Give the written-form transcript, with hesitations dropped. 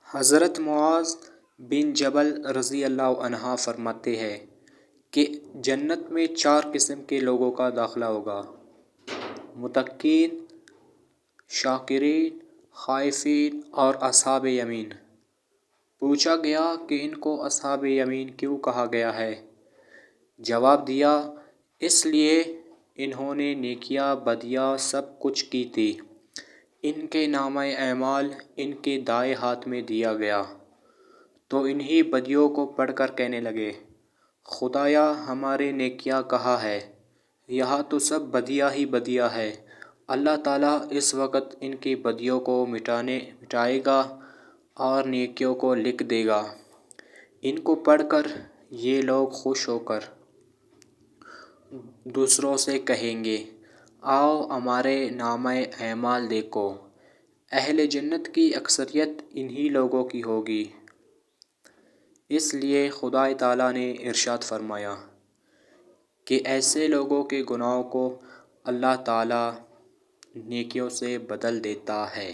حضرت معاذ بن جبل رضی اللہ عنہ فرماتے ہیں کہ جنت میں 4 قسم کے لوگوں کا داخلہ ہوگا: متقین، شاکرین، خائفین اور اصحاب یمین۔ پوچھا گیا کہ ان کو اصحاب یمین کیوں کہا گیا ہے؟ جواب دیا، اس لیے انہوں نے نیکیاں بدیاں سب کچھ کی تھی۔ ان کے نامہ اعمال ان کے دائیں ہاتھ میں دیا گیا تو انہی بدیوں کو پڑھ کر کہنے لگے، خدایا ہمارے نیکیاں کہاں ہے؟ یہاں تو سب بدیاں ہی بدیاں ہے۔ اللہ تعالیٰ اس وقت ان کی بدیوں کو مٹائے گا اور نیکیوں کو لکھ دے گا۔ ان کو پڑھ کر یہ لوگ خوش ہو کر دوسروں سے کہیں گے، آؤ ہمارے نامہ اعمال دیکھو۔ اہل جنت کی اکثریت انہی لوگوں کی ہوگی۔ اس لیے خدا تعالیٰ نے ارشاد فرمایا کہ ایسے لوگوں کے گناہوں کو اللہ تعالیٰ نیکیوں سے بدل دیتا ہے۔